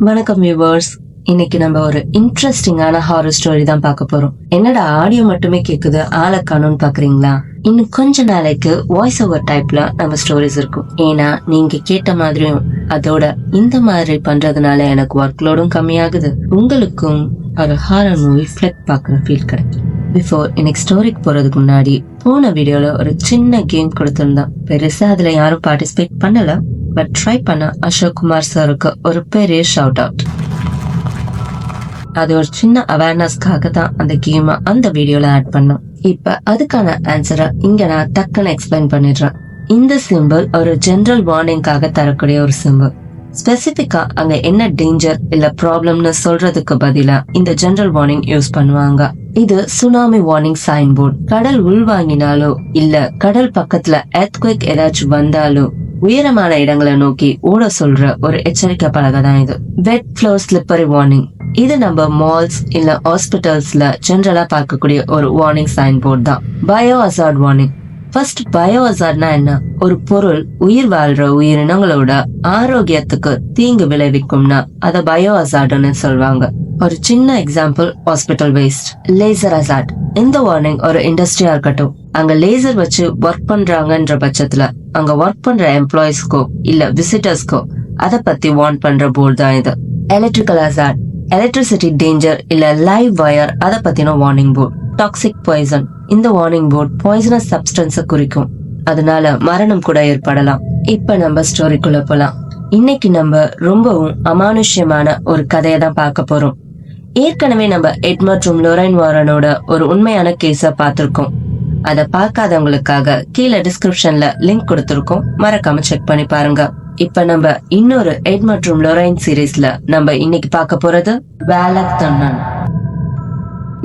வணக்கம் வியூவர்ஸ். இன்னைக்கு நம்ம ஒரு இன்ட்ரெஸ்டிங்கான ஹாரர் ஸ்டோரி தான் பார்க்க போறோம். என்னடா ஆடியோ மட்டுமே கேக்குது, ஆளை காணும்னு பாக்குறீங்களா? இன்னும் கொஞ்ச நாளைக்கு வாய்ஸ் ஓவர் டைப்ல நம்ம ஸ்டோரிஸ் இருக்கும். ஏன்னா நீங்க கேட்ட மாதிரியும் அதோட இந்த மாதிரி பண்றதுனால எனக்கு ஒர்க் லோடும் கம்மியாகுது, உங்களுக்கும் ஒரு ஹாரர் மூவி ஃபிளக் பாக்குற ஃபீல் கிடைக்கும். பிஃபோர் இன்னைக்கு ஸ்டோரிக்கு போறதுக்கு முன்னாடி போன வீடியோல ஒரு சின்ன கேம் கொடுத்திருந்தோம். பெருசா அதுல யாரும் பார்ட்டிசிபேட் பண்ணல, பட் ட்ரை பண்ண அசோக் குமார் சாருக்கு ஒரு பெரிய ஷவுட் அவுட். அது ஒரு சின்ன அவேர்னஸ்க்காக தான் அந்த கேம் அந்த வீடியோல ஆட் பண்ணோம். இப்ப அதுக்கான ஆன்சரை இங்க நான் டக்குன்னு எக்ஸ்பிளைன் பண்ணிடுறேன். இந்த சிம்பிள் ஒரு ஜெனரல் வார்னிங்காக தரக்கூடிய ஒரு சிம்பிள். ஸ்பெசிபிக்கா அங்க என்ன டேஞ்சர் இல்ல ப்ராப்ளம்னு சொல்றதுக்கு பதிலா இந்த ஜெனரல் வார்னிங் யூஸ் பண்ணுவாங்க. இது சுனாமி வார்னிங் சைன் போர்டு. கடல் உள்வாங்கினாலோ இல்ல கடல் பக்கத்துல எர்த்குவேக் ஏதாச்சும் வந்தாலோ உயரமான இடங்களை நோக்கி ஓட சொல்ற ஒரு எச்சரிக்கை பலகை தான் இது. Wet floor slippery warning. இது நம்ம மால்ஸ் இல்ல ஹாஸ்பிட்டல்ஸ்ல ஜெனரலா பார்க்கக்கூடிய ஒரு வார்னிங் சைன் போர்டு தான். Bio hazard warning. First bio ஹசார்ட்னா என்ன? ஒரு பொருள் உயிர் வாழ்ற உயிரினங்களோட ஆரோக்கியத்துக்கு தீங்கு விளைவிக்கும்னா அத பயோ ஹசார்ட்னு சொல்வாங்க. ஒரு சின்ன example hospital waste. Laser hazard. இந்த வார்னிங் ஒரு இண்டஸ்ட்ரியா இருக்கட்டும், அங்க லேசர் வச்சு ஒர்க் பண்றாங்கன்ற பட்சத்துல அங்க ஒர்க் பண்ற எம்ப்ளாயிஸ்க்கோ இல்ல விசிட்டர்ஸ்க்கோ அத பத்தி வார்ன் பண்ற போர்டு தான் இது. Electrical hazard. எலக்ட்ரிசிட்டி டேஞ்சர் இல்ல லைவ் வயர் அத பத்தின வார்னிங் போர்டு. Toxic poison. இந்த வார்னிங் போர்டு பாய்சனஸ் சப்ஸ்டன்ஸ குறிக்கும், அதனால மரணம் கூட ஏற்படலாம். இப்ப நம்ம ஸ்டோரிக்குள்ள போலாம். இன்னைக்கு நம்ம ரொம்பவும் அமானுஷ்யமான ஒரு கதையை தான் பார்க்க போறோம். ஏற்கனவே நம்ம எட் மற்றும் லொரைன் வாரனோட ஒரு உண்மையான கேஸ பார்த்திருக்கோம். அத பார்க்காதவங்களுக்காக கீழே டிஸ்கிரிப்ஷன்ல லிங்க் கொடுத்திருக்கோம், மறக்காம செக் பண்ணி பாருங்க. இப்ப நம்ம இன்னொரு எட் மற்றும் லொரைன் சீரீஸ்ல நம்ம இன்னைக்கு பார்க்க போறது வேலக் தன்னன்.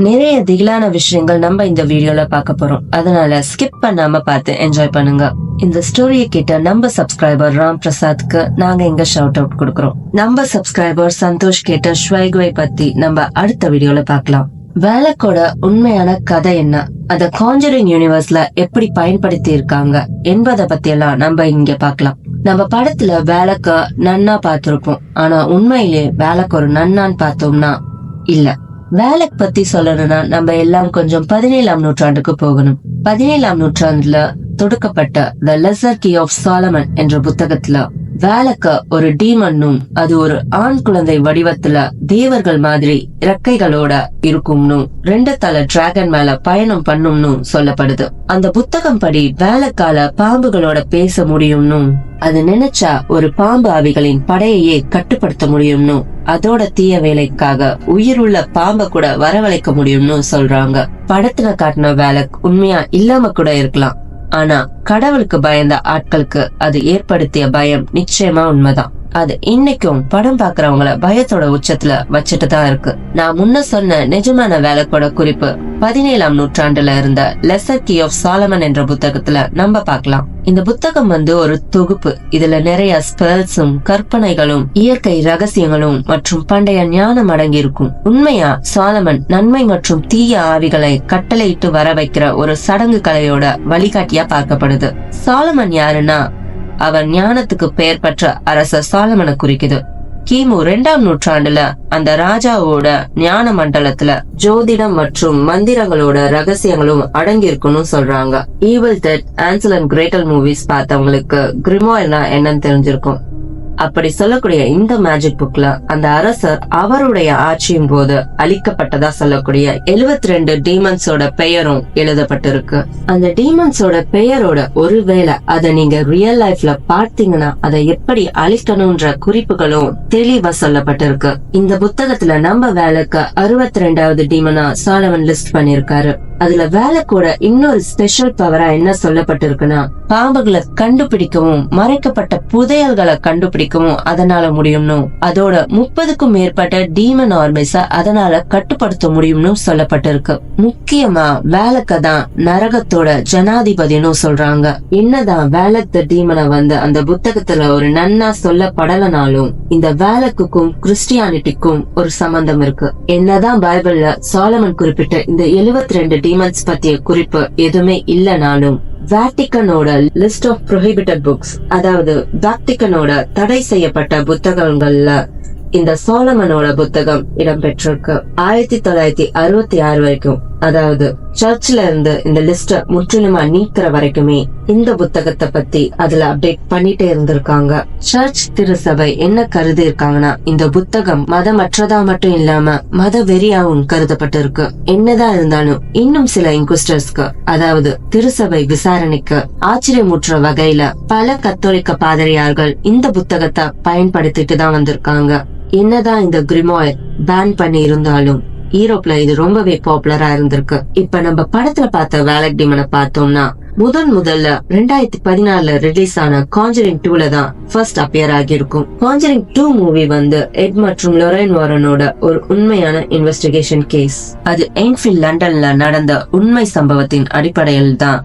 நிறைய திகிலான விஷயங்கள் நம்ம இந்த வீடியோல பார்க்க போறோம், அதனால ஸ்கிப் பண்ணாம பார்த்து என்ஜாய் பண்ணுங்க. இந்த ஸ்டோரியை கேட்ட நம்ம சப்ஸ்கிரைபர் ராம் பிரசாத்க்கு நாங்க இங்க ஷவுட் அவுட் கொடுக்கறோம். நம்ம சப்ஸ்கிரைபர் சந்தோஷ் கேட்ட ஷ்வைகுவை பத்தி நம்ம அடுத்த வீடியோல பார்க்கலாம். வேலக்கோட உண்மையான கதை என்ன, அத காஞ்சரிங் யூனிவர்ஸ்ல எப்படி பயன்படுத்தி இருக்காங்க என்பதை பத்தி எல்லாம் நம்ம இங்க பார்க்கலாம். நம்ம படத்துல வேலக்க நன்னா பார்த்திருப்போம், ஆனா உண்மையிலேயே வேலக் ஒரு நன்னான்னு பார்த்தோம்னா இல்ல. வேலக் பத்தி சொல்லணும்னா நம்ம எல்லாம் கொஞ்சம் 17ஆம் நூற்றாண்டுக்கு போகணும். 17ஆம் நூற்றாண்டுல தொடுக்கப்பட்ட the lesser key of Solomon என்ற புத்தகத்துல வேலக்க ஒரு டீமன்னும் அது ஒரு ஆண் குழந்தை வடிவத்துல தேவர்கள் மாதிரி இறக்கைகளோட இருக்கும்னு 2 தலை டிராகன் மேல பயணம் பண்ணும்னு சொல்லப்படுது. அந்த புத்தகம் படி வேலக்கால பாம்புகளோட பேச முடியும்னு, அது நினைச்சா ஒரு பாம்பு ஆவிகளின் படையையே கட்டுப்படுத்த முடியும்னு, அதோட தீய வேலைக்காக உயிருள்ள பாம்ப கூட வரவழைக்க முடியும்னு சொல்றாங்க. படத்துல காட்டின வேலக் உண்மையா இல்லாம கூட இருக்கலாம், ஆனா கடவுளுக்கு பயந்த ஆட்களுக்கு அது ஏற்படுத்திய பயம் நிச்சயமா உண்மைதான். அது இன்னைக்கும் படம் பாக்குறவங்கள பயத்தோட உச்சத்துல வச்சுட்டு தான் இருக்கு. நான் முன்ன சொன்ன நிஜமான வேலக்கோட குறிப்பு 17ஆம் நூற்றாண்டுல இருந்த லெசர் கீ ஆஃப் சாலமன் என்ற புத்தகத்துல நம்ம பார்க்கலாம். இந்த புத்தகம் ஒரு தொகுப்பு. இதுல நிறைய ஸ்பெல்ஸும் கற்பனைகளும் இயற்கை ரகசியங்களும் மற்றும் பண்டைய ஞானம் அடங்கி இருக்கும். உண்மையா சாலமன் நன்மை மற்றும் தீய ஆவிகளை கட்டளையிட்டு வர வைக்கிற ஒரு சடங்கு கலையோட வழிகாட்டியா பார்க்கப்படுது. சாலமன் யாருன்னா அவன் ஞானத்துக்கு பெயர் பெற்ற அரசர் சாலமனை குறிக்குது. கிமு 2ஆம் நூற்றாண்டுல அந்த ராஜாவோட ஞான மண்டலத்துல ஜோதிடம் மற்றும் மந்திரங்களோட ரகசியங்களும் அடங்கி இருக்குன்னு சொல்றாங்க. Evil Dead, Hansel and Gretel movies பார்த்தவங்களுக்கு கிரிமோயர்னா என்னன்னு தெரிஞ்சிருக்கும். அப்படி சொல்லக்கூடிய இந்த மேஜிக் புக்ல அந்த அரசர் அவருடைய ஆட்சியின் போது அழிக்கப்பட்டதா சொல்லக்கூடிய 72 டீமன்ஸோட பெயரும் எழுதப்பட்டிருக்கு. அந்த டீமன்ஸோட பெயரோட ஒருவேளை அதை நீங்க ரியல் லைஃப்ல பார்த்தீங்கன்னா அதை எப்படி அழிக்கணும்ன்ற குறிப்புகளும் தெளிவா சொல்லப்பட்டிருக்கு. இந்த புத்தகத்துல நம்ம வேலைக்கு 62வது டீமனா சாலமன் லிஸ்ட் பண்ணிருக்காரு. அதுல வேலக்கோட இன்னொரு ஸ்பெஷல் பவரா என்ன சொல்லப்பட்டிருக்குன்னா, பாம்புகளை கண்டுபிடிக்கவும் மறைக்கப்பட்ட புதையல்களை கண்டுபிடிக்கவும் அதனால முடியும்னு, அதோட 30க்கும் மேற்பட்ட டீமன் ஆர்மிஸ அதனால கட்டுப்படுத்த முடியும்னு சொல்லப்பட்டிருக்கு. முக்கியமா வேலக்க தான் நரகத்தோட ஜனாதிபதினு சொல்றாங்க. என்னதான் வேலக் த டீமனை அந்த புத்தகத்துல ஒரு நன்னா சொல்லப்படலனாலும் இந்த வேலக்குக்கும் கிறிஸ்டியானிட்டிக்கும் ஒரு சம்பந்தம் இருக்கு. என்னதான் பைபிள்ல சாலமன் குறிப்பிட்ட இந்த 72 டீமன்ஸ் பத்திய குறிப்பு எதுவுமே இல்லனாலும் வாட்டிகனோட லிஸ்ட் ஆஃப் ப்ரோஹிபிட்டட் புக்ஸ், அதாவது வாட்டிகனோட தடை செய்யப்பட்ட புத்தகங்கள்ல இந்த சோலமனோட புத்தகம் இடம்பெற்றிருக்கு. 1966 வரைக்கும், அதாவது சர்ச்ல இருந்து இந்த லிஸ்ட முற்றிலுமா நீக்கிற வரைக்குமே இந்த புத்தகத்தை பத்தி அதுல அப்டேட் பண்ணிட்டே இருந்திருக்காங்க. சர்ச் திருசபை என்ன கருதி இருக்காங்கன்னா, இந்த புத்தகம் மதமற்றதா மட்டும் இல்லாம மத வெறியாவும் கருதப்பட்டு இருக்கு. என்னதான் இருந்தாலும் இன்னும் சில இன்குஸ்டர்ஸ்க்கு, அதாவது திருசபை விசாரணைக்கு ஆச்சரியமுற்ற வகையில பல கத்தோலிக்க பாதிரியார்கள் இந்த புத்தகத்தை பயன்படுத்திட்டு தான் வந்திருக்காங்க. என்னதான் இந்த கிரிமோயர் பேன் பண்ணி இருந்தாலும் யூரோப்ல இது ரொம்பவே பாப்புலரா இருந்திருக்கு. இப்ப நம்ம படத்துல பார்த்த வேலக் டீமனை பார்த்தோம்னா, முதல்ல 2014 ரிலீஸ் ஆன காஞ்சரிங் 2ல தான் ஃபர்ஸ்ட் அப்பியர் ஆகியிருக்கும். காஞ்சரிங் 2 மூவி வந்து எட் மற்றும் லொரைன் வாரனோட ஒரு உண்மையான இன்வெஸ்டிகேஷன் கேஸ். அது என்ஃபீல்ட் லண்டன்ல நடந்த உண்மை சம்பவத்தின் அடிப்படையில் தான்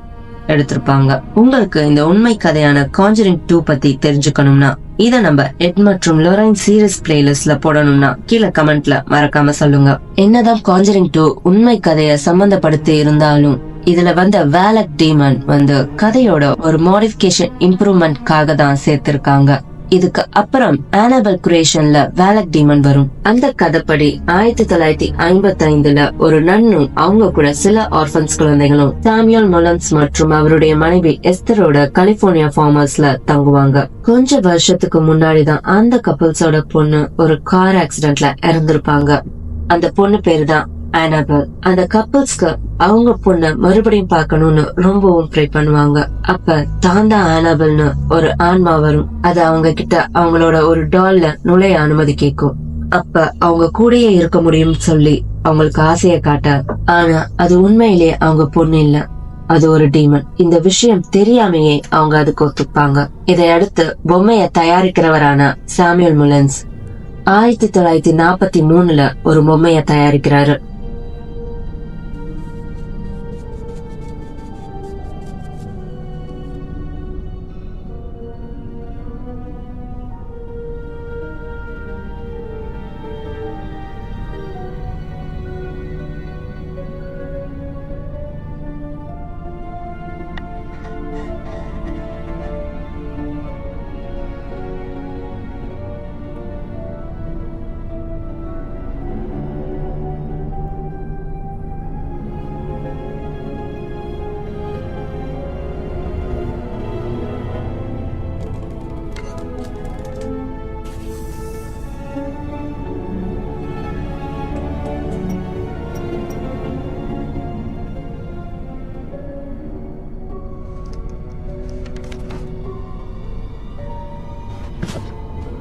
எடுத்திருப்பாங்க. உங்களுக்கு இந்த உண்மை கதையான காஞ்சரிங் 2 பத்தி தெரிஞ்சுக்கணும்னா இத நம்ம எட் மற்றும் லொரைன் சீரிஸ் பிளேலிஸ்ட்ல போடணும்னா கீழே கமெண்ட்ல மறக்காம சொல்லுங்க. என்னதான் காஞ்சரிங் 2 உண்மை கதைய சம்பந்தப்படுத்தி இருந்தாலும் இதுல வந்த வேலக் டீமன் வந்து கதையோட ஒரு மாடிஃபிகேஷன் இம்ப்ரூவ்மெண்ட்காக தான் சேர்த்திருக்காங்க. இதுக்கு அப்புறம் ஆனபல் கிரியேஷன்ல வேலக் டீமன் வரும். அந்த கதைப்படி 1955ல ஒரு நன்னும் அவங்க கூட சில ஆர்பன்ஸ் குழந்தைகளும் சாமியல் முலன்ஸ் மற்றும் அவருடைய மனைவி எஸ்தரோட கலிபோர்னியா ஃபார்மர்ஸ்ல தங்குவாங்க. கொஞ்ச வருஷத்துக்கு முன்னாடிதான் அந்த கப்பல்ஸோட பொண்ணு ஒரு கார் ஆக்சிடென்ட்ல இறந்திருப்பாங்க. அந்த பொண்ணு பேரு தான் ஆனபல். அந்த கப்பல்ஸ்க்கு அவங்க பொண்ண மறுபடியும் பார்க்கணும்னு ரொம்பவும் ட்ரை பண்ணுவாங்க. அப்ப தான் ஆனபல்னு ஒரு ஆன்மா வரும். அது அவங்க கிட்ட அவங்களோட ஒரு டால்ல நுழைய அனுமதி கேட்கும். அப்ப அவங்க கூடயே இருக்க முடியும் சொல்லி அவங்களுக்கு ஆசைய காட்ட, ஆனா அது உண்மையிலேயே அவங்க பொண்ணு இல்ல, அது ஒரு டீமன். இந்த விஷயம் தெரியாமையே அவங்க அதுக்கு ஒத்துப்பாங்க. இதையடுத்து பொம்மைய தயாரிக்கிறவரான சாமியல் முலன்ஸ் 1943ல ஒரு பொம்மைய தயாரிக்கிறாரு.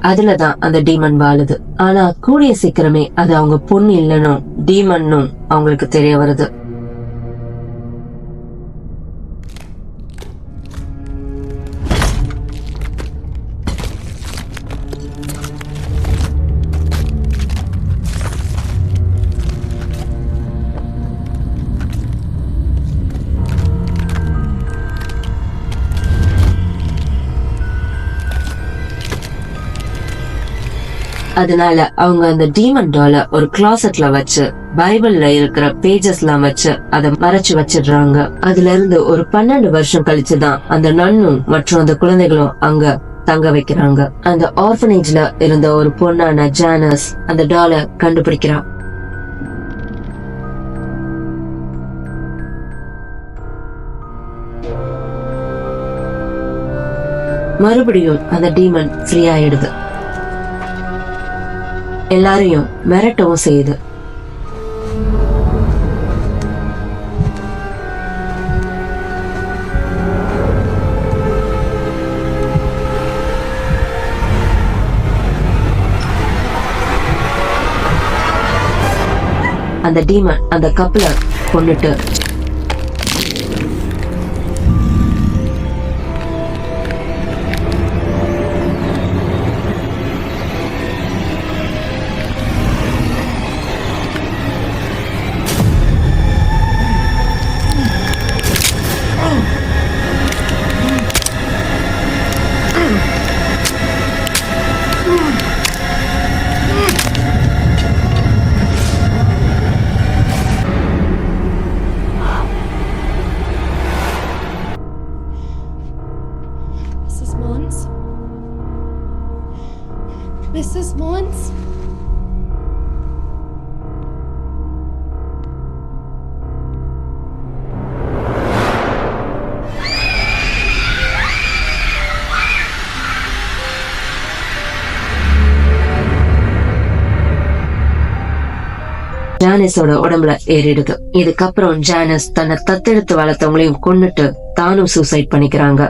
அதுலதான் அந்த டீமன் வாழுது. ஆனா கூடிய சீக்கிரமே அது அவங்க பொண்ணு இல்லனும் டீமன்னும் அவங்களுக்கு தெரிய வருது. அதனால அவங்க அந்த டீமன் டால ஒரு கிளாசெட்ல வச்சு பைபிள்ல இருக்கிற பேஜஸ் எல்லாம் வச்சு அதை மறைச்சு வச்சிடுறாங்க. அதுல இருந்து ஒரு 12 வருஷம் கழிச்சுதான் அந்த நன்னும் மற்றும் அந்த குழந்தைகளும் அங்க தங்க வைக்கிறாங்க. அந்த ஆர்ஃபனேஜ்ல இருந்த ஒரு பொண்ணான ஜானஸ் அந்த டால கண்டுபிடிக்கிறான். மறுபடியும் அந்த டீமன் ஃப்ரீ ஆயிடுது. எல்லாரையும் மிரட்டவும் செய்யுது. அந்த டீமன் அந்த கப்பலை கொன்னுட்டு Mrs. Mons? ஜானிஸோட உடம்புல ஏறிடுது. இதுக்கப்புறம் ஜானிஸ் தன்னை தத்தெடுத்து வளர்த்தவங்களையும் கொன்னுட்டு தானும் சூசைட் பண்ணிக்கிறாங்க.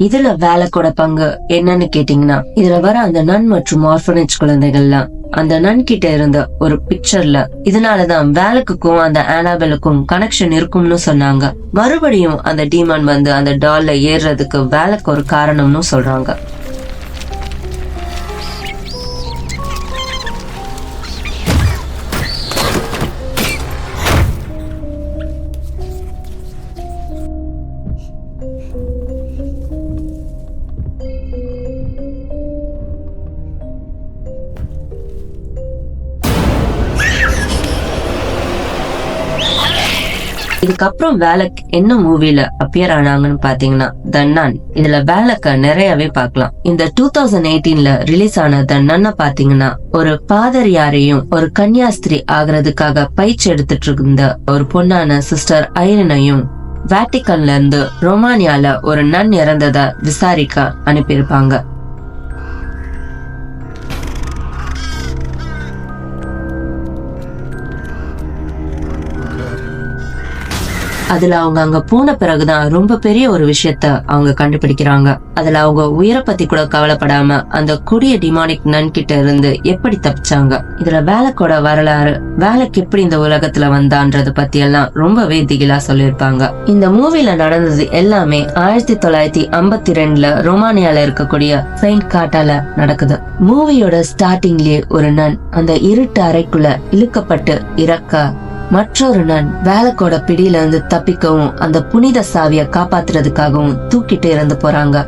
இதுல வேலக்கோட பங்கு என்னன்னு கேட்டீங்கன்னா, இதுல வர அந்த நன் மற்றும் ஆர்ஃபனேஜ் குழந்தைகள்லாம் அந்த நன் கிட்ட இருந்த ஒரு பிக்சர்ல இதனாலதான் வேலக்குக்கும் அந்த ஆனாபெலுக்கும் கனெக்ஷன் இருக்கும்னு சொன்னாங்க. மறுபடியும் அந்த டீமான் வந்து அந்த டால்ல ஏறுறதுக்கு வேலக்கு ஒரு காரணம்னு சொல்றாங்க. இதுக்கப்புறம் வேலக் என்ன மூவில அப்பியர் ஆனாங்கன்னு பாத்தீங்கன்னா த நன். இதுல வேலக்க நிறையவே பாக்கலாம். இந்த 2018ல ரிலீஸ் ஆன த நன்ன பாத்தீங்கன்னா ஒரு பாதிரியாரையும் ஒரு கன்னியாஸ்திரி ஆகுறதுக்காக பயிற்சி எடுத்துட்டு இருந்த ஒரு பொண்ணான சிஸ்டர் ஐரினையும் வேட்டிகன்ல இருந்து ரொமானியால ஒரு நன் இறந்தத விசாரிக்க அனுப்பியிருப்பாங்க. அதுல அவங்க அங்க போன பிறகுதான் ரொம்ப பெரிய ஒரு விஷயத்த அவங்க கண்டுபிடிக்கிறாங்க. அதுல அவங்க உயிரை பத்தி கூட கவலைப்படாம அந்த கொடிய டிமானிக் நன் கிட்ட இருந்து எப்படி தப்பிச்சாங்க. இதுல வேலக்கோட வரலாறு, வேலக்கு எப்படி இந்த உலகத்துல வந்தான்றது பத்தி எல்லாம் ரொம்பவே திகிலா சொல்லியிருப்பாங்க. இந்த மூவில நடந்தது எல்லாமே 1952ல ரொமானியால இருக்கக்கூடிய செயின்ட் காட்டால நடக்குது. மூவியோட ஸ்டார்டிங்லயே ஒரு நன் அந்த இருட்டு அறைக்குள்ள இழுக்கப்பட்டு இறக்க மற்றொரு நன் வேலக்கோட பிடியில இருந்து தப்பிக்கவும் அந்த புனித சாவிய காப்பாத்துறதுக்காகவும் தூக்கிட்டு இறந்து போறாங்க.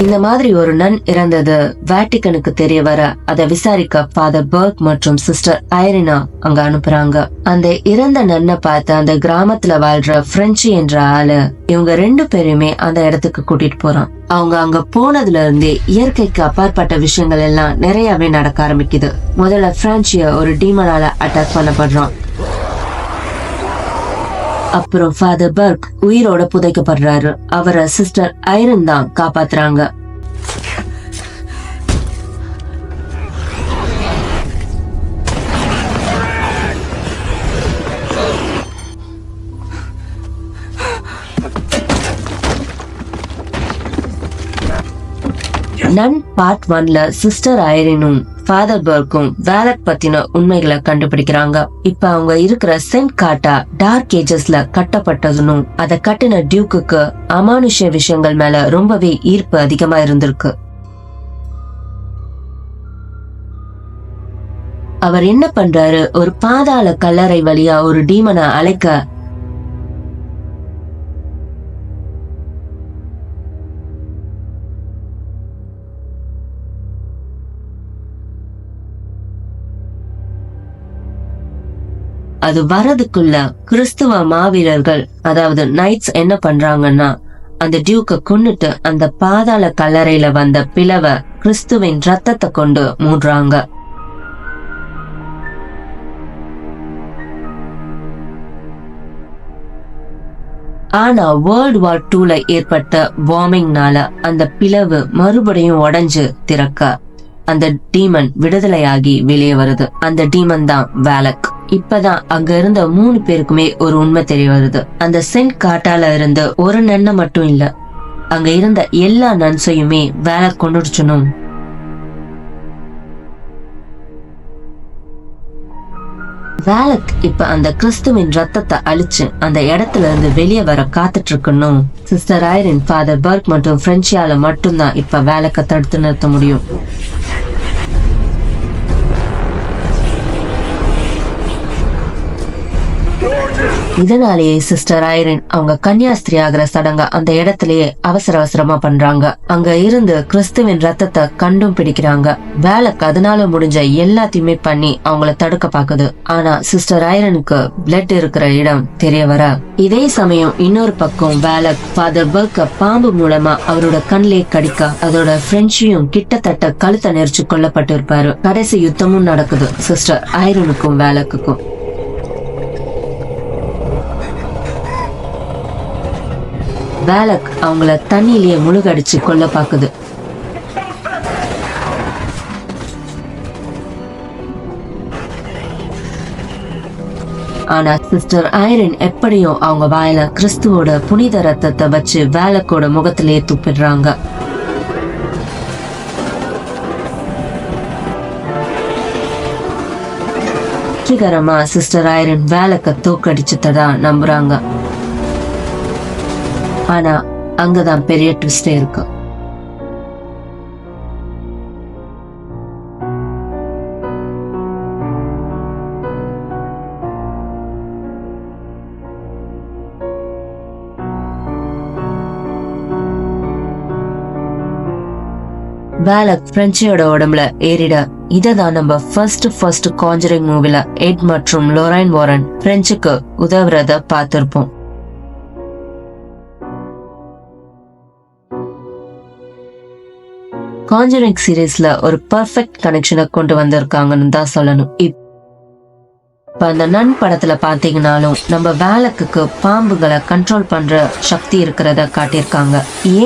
இந்த மாதிரி ஒரு நன் இறந்தது வேட்டிகனுக்கு தெரிய வர அதை விசாரிக்க ஃபாதர் பர்க் மற்றும் சிஸ்டர் ஐரினா அங்க அனுப்புறாங்க. அந்த இறந்த நன்னை பார்த்து அந்த கிராமத்துல வாழ்ற பிரெஞ்சு என்ற ஆளு இவங்க 2 பேருமே அந்த இடத்துக்கு கூட்டிட்டு போறான். அவங்க அங்க போனதுல இருந்தே இயற்கைக்கு அப்பாற்பட்ட விஷயங்கள் எல்லாம் நிறையவே நடக்க ஆரம்பிக்குது. முதல்ல பிரெஞ்சிய ஒரு டீமனால அட்டாக் பண்ணப்படுறான். அப்புறம் ஃபாதர் பர்க் உயிரோட புதைக்கப்படுறாரு. அவரை சிஸ்டர் ஐரன் தான் காப்பாத்துறாங்க. நன் பார்ட் 1ல சிஸ்டர் ஐரினும் ஃபாதர் பர்க்கும் வேலக் பத்தின உண்மைகளை கண்டுபிடிக்கிறாங்க. இப்ப அவங்க இருக்கிற செயின்ட் காட்டா டார்க் ஏஜஸ்ல கட்டப்பட்டதுன்னு அதை கட்டின டியூக்குக்கு அமானுஷ்ய விஷயங்கள் மேல ரொம்பவே ஈர்ப்பு அதிகமா இருந்திருக்கு. அவர் என்ன பண்றாரு, ஒரு பாதாள கல்லறை வழியா ஒரு டீமனை அழைக்க அது வரதுக்குள்ள கிறிஸ்துவ மாவீரர்கள் அதாவது நைட்ஸ் என்ன பண்றாங்கன்னா அந்த டியூக்க கொன்னுட்டு அந்த பாதாள கல்லறையில வந்த பிளவ கிறிஸ்துவின் ரத்தத்தை கொண்டு மூடுறாங்க. ஆனா வேர்ல்ட் வார் 2ல ஏற்பட்ட பாம்பிங்னால அந்த பிளவு மறுபடியும் உடைஞ்சு திறக்க அந்த டீமன் விடுதலையாகி வெளியே வருது. அந்த டீமன் தான் வேலக். இப்பதான் அங்க இருந்த 3 பேருக்குமே ஒரு உண்மை தெரிய வருது. அந்த செயின்ட் காட்டால இருந்து ஒரு நன்னை மட்டும் இல்ல, அங்க இருந்த எல்லா நன்சையுமே வேலக் கொண்டுடுச்சனும். வேலக் இப்ப அந்த கிறிஸ்துவின் ரத்தத்தை அழிச்சு அந்த இடத்துல இருந்து வெளியே வர காத்துட்டு இருக்கணும். சிஸ்டர் ஐரின், ஃபாதர் பர்க் மற்றும் பிரெஞ்சியால மட்டும்தான் இப்ப வேலக்க தடுத்து நிறுத்த முடியும். Georges! இதனாலேயே சிஸ்டர் ஐரின் அவங்க கன்னியாஸ்திரி ஆகிற சடங்க அந்த இடத்திலேயே அவசர அவசரமா பண்றாங்க. அங்க இருந்து கிறிஸ்துவின் ரத்தத்தை கண்டும் பிடிக்கிறாங்க. வேலக் அதனால முடிஞ்ச எல்லாத்தையுமே பண்ணி அவங்கள தடுக்க பாக்குது. ஆனா சிஸ்டர் ஐரனுக்கு பிளட் இருக்கிற இடம் தெரிய வர, இதே சமயம் இன்னொரு பக்கம் வேலக் ஃபாதர் பர்க்க பாம்பு மூலமா அவரோட கண்ணிலே கடிக்க, அதோட பிரெஞ்சியும் கிட்டத்தட்ட கழுத்தை நெரிச்சு கொல்லப்பட்டு இருப்பாரு. கடைசி யுத்தமும் நடக்குது சிஸ்டர் ஐரனுக்கும் வேலக்குக்கும். வேலக் அவங்கள தண்ணியிலேயே முழுகடிச்சு கொல்ல பாக்குது. ஆனா சிஸ்டர் ஐரின் எப்படியும் அவங்க வாயில கிறிஸ்துவோட புனித ரத்தத்தை வச்சு வேலக்கோட முகத்திலேயே துப்பிடுறாங்க. வெற்றிகரமா சிஸ்டர் ஐரின் வேலக்க தோக்கடிச்சதா நம்புறாங்க. ஆனா அங்கதான் பெரிய ட்விஸ்டே இருக்கு. வேலக் பிரெஞ்சியோட உடம்புல ஏறிட, இததான் நம்ம ஃபர்ஸ்ட் காஞ்சரிங் மூவில எட் மற்றும் லொரைன் வாரன் பிரெஞ்சுக்கு உதவுறத பார்த்திருப்போம். காஞ்சரிங் சீரீஸ்ல ஒரு பர்ஃபெக்ட் கனெக்ஷனை கொண்டு வந்திருக்காங்கன்னு தான் சொல்லணும். இப்ப அந்த நன் படத்துல பாத்தீங்கன்னாலும் நம்ம வேலக்குக்கு பாம்புகளை கண்ட்ரோல் பண்ற சக்தி இருக்கிறத காட்டியிருக்காங்க.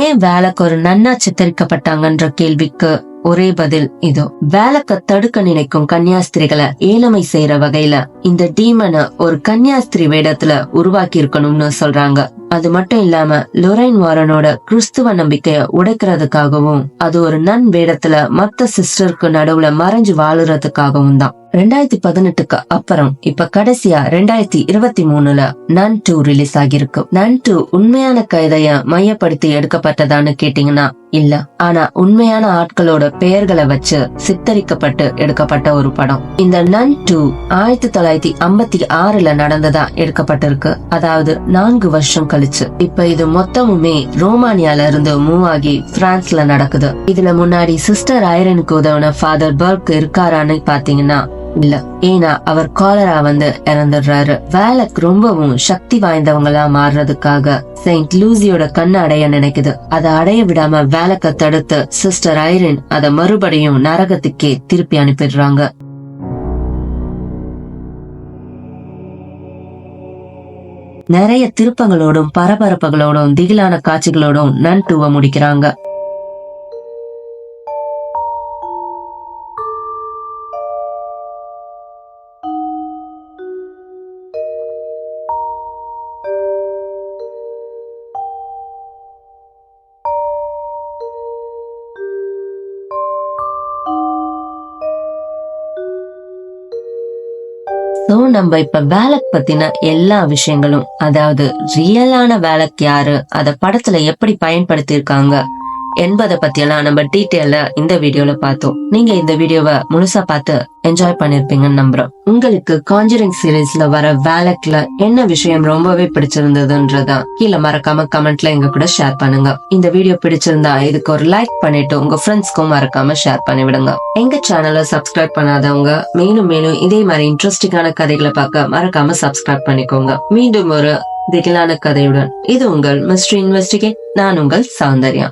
ஏன் வேலக்கு ஒரு நன்னா சித்தரிக்கப்பட்டாங்கன்ற கேள்விக்கு ஒரே பதில் இதோ. வேலக்க தடுக்க நினைக்கும் கன்னியாஸ்திரிகளை ஏழமை செய்யற வகையில இந்த டீமனை ஒரு கன்னியாஸ்திரி வேடத்துல உருவாக்கி இருக்கணும்னு சொல்றாங்க. அது மட்டும் இல்லாம லொரைன் வாரனோட கிறிஸ்துவ நம்பிக்கைய உடைக்கிறதுக்காகவும், அது ஒரு நன் வேடத்துல மத்த சிஸ்டருக்கு நடுவுல மறைஞ்சு வாழுறதுக்காகவும் தான். 2018க்கு அப்புறம் இப்ப கடைசியா 2023ல நன் 2 ரிலீஸ் ஆகிருக்கு. நன் 2 உண்மையான கதைய மையப்படுத்தி எடுக்கப்பட்டதான்னு கேட்டீங்கன்னா இல்ல. ஆனா உண்மையான ஆட்களோட பெயர்களை வச்சு சித்தரிக்கப்பட்டு எடுக்கப்பட்ட ஒரு படம். இந்த நன் 2 1956ல நடந்ததா எடுக்கப்பட்டிருக்கு. அதாவது 4 வருஷம் கழிச்சு. இப்ப இது மொத்தமுமே ரோமானியால இருந்து மூவ் ஆகி பிரான்ஸ்ல நடக்குது. இதுல முன்னாடி சிஸ்டர் ஐரனுக்கு உதவுன ஃபாதர் பர்க் இருக்காரான்னு பாத்தீங்கன்னா இல்ல. ஏன்னா அவர் காலரா இறந்துடுறாரு. வேலக் ரொம்பவும் சக்தி வாய்ந்தவங்களா மாறுறதுக்காக செயின்ட் லூசியோட கண்ணை அடைய நினைக்குது. அதை அடைய விடாம வேலக்க தடுத்து சிஸ்டர் ஐரின் அத மறுபடியும் நரகத்துக்கே திருப்பி அனுப்பிடுறாங்க. நிறைய திருப்பங்களோடும் பரபரப்புகளோடும் திகிலான காட்சிகளோடும் நன் 2 முடிக்கிறாங்க. நம்ம இப்ப வேலக் பத்தின எல்லா விஷயங்களும், அதாவது ரியலான வேலக் யாரு, அத படத்துல எப்படி பயன்படுத்தி இருக்காங்க என்பதை பத்தி எல்லாம் நம்ம டீட்டெயிலா இந்த வீடியோல பார்த்தோம். நீங்க இந்த வீடியோவை முழுசா பார்த்து என்ஜாய் பண்ணிருப்பீங்கன்னு நம்புறோம். உங்களுக்கு காஞ்சரிங் சீரீஸ்ல வர வேலக்ல என்ன விஷயம் ரொம்பவே பிடிச்சிருந்ததுன்றதா கீழே மறக்காம கமெண்ட்ல எங்க கூட ஷேர் பண்ணுங்க. இந்த வீடியோ பிடிச்சிருந்தா இதுக்கு ஒரு லைக் பண்ணிட்டு உங்க ஃப்ரெண்ட்ஸ்க்கும் மறக்காம ஷேர் பண்ணி விடுங்க. எங்க சேனலை சப்ஸ்கிரைப் பண்ணாதவங்க மேலும் இதே மாதிரி இன்ட்ரெஸ்டிங்கான கதைகளை பார்க்க மறக்காம சப்ஸ்கிரைப் பண்ணிக்கோங்க. மீண்டும் ஒரு திகிலான கதையுடன் இது உங்கள் மிஸ்ட்ரி இன்வெஸ்டிகேட். நான் உங்கள் சௌந்தர்யா.